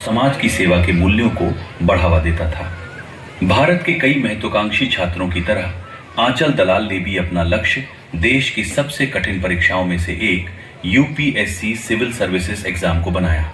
समाज की सेवा के मूल्यों को बढ़ावा देता था। भारत के कई महत्वाकांक्षी छात्रों की तरह आंचल दलाल ने भी अपना लक्ष्य देश की सबसे कठिन परीक्षाओं में से एक यूपीएससी सिविल सर्विसेज एग्जाम को बनाया।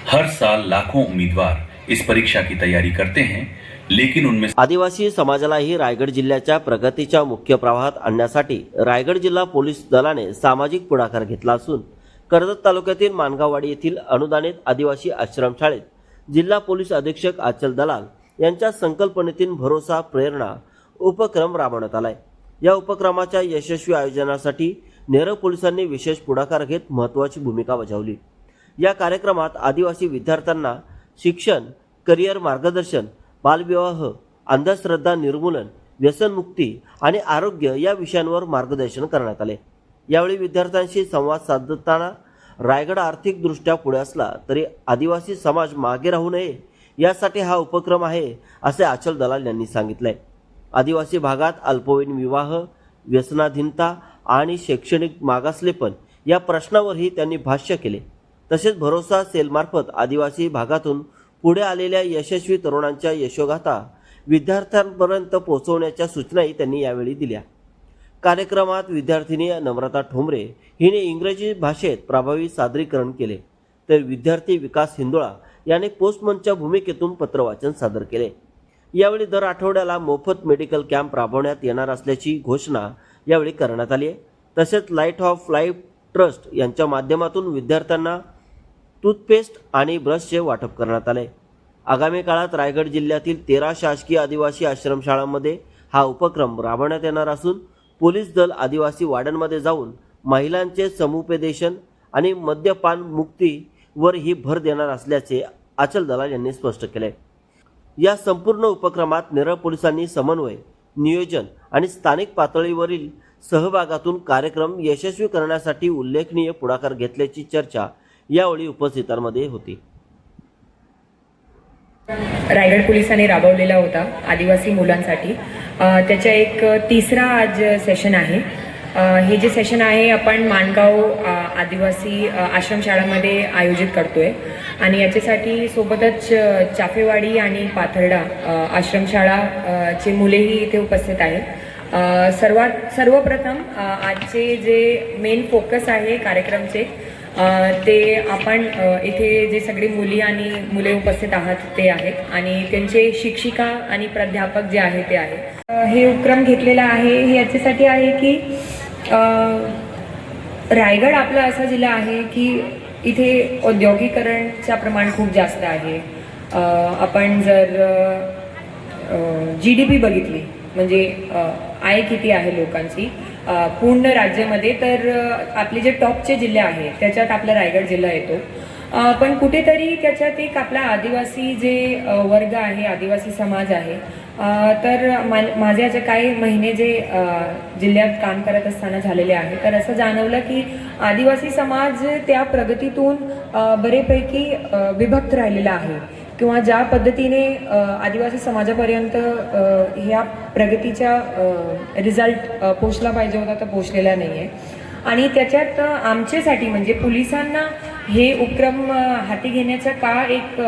हर साल लाखों उम्मीदवार इस परीक्षा की तैयारी करते हैं, लेकिन उनमें आदिवासी समाजालाही रायगड जिल्ह्याच्या प्रगतीच्या मुख्य प्रवाहात आणण्यासाठी रायगड जिल्हा पोलीस दलाने सामाजिक पुढाकार घेतला असून कर्जत तालुक्यातील मानगाववाडी येथील अनुदानित आदिवासी आश्रमशाळेत जिल्हा पोलीस अधीक्षक आचल दलाल यांच्या संकल्पनेतून भरोसा प्रेरणा उपक्रम राबवण्यात आलाय। या उपक्रमाच्या यशस्वी आयोजनासाठी नेरळ पोलिसांनी विशेष पुढाकार घेत महत्त्वाची भूमिका बजावली। या कार्यक्रमात आदिवासी विद्यार्थ्यांना शिक्षण, करिअर मार्गदर्शन, बालविवाह, अंधश्रद्धा निर्मूलन, व्यसनमुक्ती आणि आरोग्य या विषयांवर मार्गदर्शन करण्यात आले। यावेळी विद्यार्थ्यांशी संवाद साधताना रायगड आर्थिकदृष्ट्या पुढे असला तरी आदिवासी समाज मागे राहू नये यासाठी हा उपक्रम आहे असे आचल दलाल यांनी सांगितले। आदिवासी भागात अल्पवयीन विवाह, व्यसनाधीनता आणि शैक्षणिक मागासलेपण या प्रश्नावरही त्यांनी भाष्य केले। तसेच भरोसा सेलमार्फत आदिवासी भागातून पुढे आलेल्या यशस्वी तरुणांच्या यशोगाथा विद्यार्थ्यांपर्यंत पोहोचवण्याच्या सूचनाही त्यांनी यावेळी दिल्या। कार्यक्रमात विद्यार्थिनी नम्रता ठोंबरे हिने इंग्रजी भाषेत प्रभावी सादरीकरण केले, तर विद्यार्थी विकास हिंदोळा याने पोस्टमनच्या भूमिकेतून पत्रवाचन सादर केले। यावेळी दर आठवड्याला मोफत मेडिकल कॅम्प राबवण्यात येणार असल्याची घोषणा यावेळी करण्यात आली आहे। तसेच लाईट ऑफ लाईफ ट्रस्ट यांच्या माध्यमातून विद्यार्थ्यांना टूथपेस्ट आणि ब्रशचे वाटप करण्यात आले। आगामी काळात रायगड जिल्ह्यातील 13 शासकीय आदिवासी आश्रमशाळांमध्ये हा उपक्रम राबवण्यात येणार असून पोलीस दल आदिवासी वाड्यांमध्ये जाऊन महिलांचे समुपदेशन आणि मद्यपान मुक्तीवर ही भर देणार असल्याचे आचल दलाल यांनी स्पष्ट केले। या संपूर्ण उपक्रमात नेरळ पोलिसांनी समन्वय, नियोजन आणि स्थानिक पातळीवरील सहभागातून कार्यक्रम यशस्वी करण्यासाठी उल्लेखनीय पुढाकार घेतल्याची चर्चा यावेळी उपस्थितांमध्ये होती। रायगड पोलिसांनी राबवलेला होता आदिवासी मुलांसाठी त्याचा एक तिसरा आज सेशन आहे। हे जे सेशन आहे आपण मानगाव आदिवासी आश्रमशाळांमध्ये आयोजित करतोय आणि याच्यासाठी सोबतच चाफेवाडी आणि पाथर्डा आश्रमशाळाचे मुलेही इथे उपस्थित आहेत। सर्वप्रथम आजचे जे मेन फोकस आहे कार्यक्रमचे ते आपण इथे जे सगळे मुली आणि मुले उपस्थित आहात ते आहेत आणि त्यांचे शिक्षिका आणि प्राध्यापक जे आहे ते आहेत। हे उपक्रम घेतलेला आहे हे याच्यासाठी आहे की रायगड आपला असा जिल्हा आहे की इथे औद्योगिकरणचं प्रमाण खूप जास्त आहे। आपण जर GDP बघितली म्हणजे आय किती आहे लोकांची पूर्ण राज्यामध्ये तर आपले जे टॉपचे जिल्हे आहेत त्याच्यात आपला रायगड जिल्हा येतो। पण कुठेतरी त्याच्यात एक आपला आदिवासी जे वर्ग आहे, आदिवासी समाज आहे, तर माझे जे काही महिने जे जिल्ह्यात काम करत असताना झालेले आहे तर असं जाणवलं की आदिवासी समाज त्या प्रगतीतून बरेपैकी विभक्त राहिलेला आहे किंवा ज्या पद्धतीने आदिवासी समाजापर्यंत ह्या प्रगतीचा रिझल्ट पोचला पाहिजे होता तर पोचलेला नाही आहे। आणि त्याच्यात आमच्यासाठी म्हणजे पोलिसांना हे उपक्रम हाती घेण्याचा का एक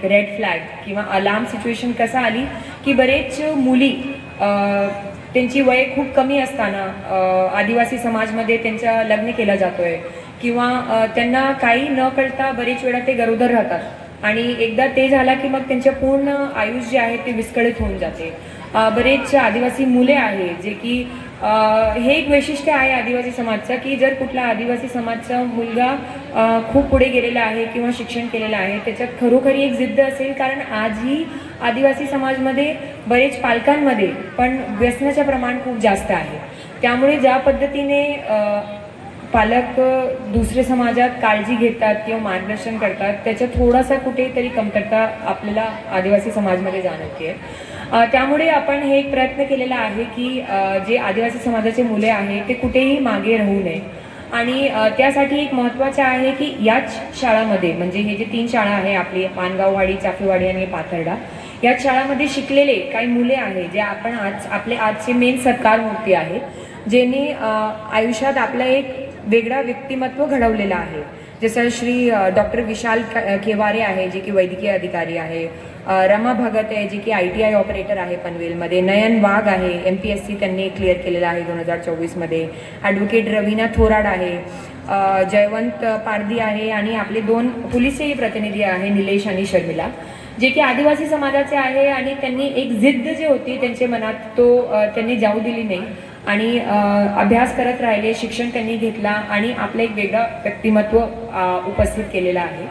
रेड फ्लॅग किंवा अलार्म सिच्युएशन कसा आली की बरेच मुली त्यांची वय खूप कमी असताना आदिवासी समाजमध्ये त्यांचा लग्न केला जातोय किंवा त्यांना काही न कळता बरेच वेळा ते गरोदर राहतात आणि एकदा ते झाला की मग त्यांचे पूर्ण आयुष्य जे आहे ते विस्कळीत होऊन जाते। बरेच आदिवासी मुले आहेत जे की हे एक वैशिष्ट्य आहे आदिवासी समाजचं की जर कुठला आदिवासी समाजचा मुलगा खूप पुढे गेलेला आहे किंवा शिक्षण केलेलं आहे त्याच्यात खरोखरी एक जिद्द असेल, कारण आजही आदिवासी समाजमध्ये बरेच पालकांमध्ये पण व्यसनाचं प्रमाण खूप जास्त आहे। त्यामुळे ज्या पद्धतीने पालक दुसरे समाजात काळजी घेतात किंवा मार्गदर्शन करतात त्याच्यात थोडासा कुठेतरी कमतरता आपल्याला आदिवासी समाजामध्ये जाणवते। त्यामुळे आपण हे एक प्रयत्न केलेला आहे की जे आदिवासी समाजाचे मुले आहेत ते कुठेही मागे राहू नये आणि त्यासाठी एक महत्त्वाचं आहे की याच शाळामध्ये म्हणजे हे जे 3 शाळा आहे आपली मानगाववाडी, चाफेवाडी आणि पाथर्डा, या शाळामध्ये शिकलेले काही मुले आहेत जे आपण आपले आजचे मेन सरकार मूर्ती आहे ज्यांनी आयुष्यात आपलं एक वेगळा व्यक्तिमत्व घडवलेला आहे, जसं श्री डॉक्टर विशाल केवारे आहे जे की वैद्यकीय अधिकारी आहे, रमा भगत आहे जे की ITI ऑपरेटर आहे पनवेलमध्ये, नयन वाघ आहे MPSC त्यांनी क्लिअर केलेला आहे 2024मध्ये, ॲडव्होकेट रवीना थोराड आहे, जयवंत पारधी आहे आणि आपले 2 पोलिसही प्रतिनिधी आहे निलेश आणि शर्मिला, जे की आदिवासी समाजाचे आहे आणि त्यांनी एक जिद्द जी होती त्यांच्या मनात त्यांनी जाऊ दिली नाही आणि अभ्यास करत राहिले, शिक्षण त्यांनी घेतला आणि आपलं एक वेगळं व्यक्तिमत्व उपस्थित केलेलं आहे.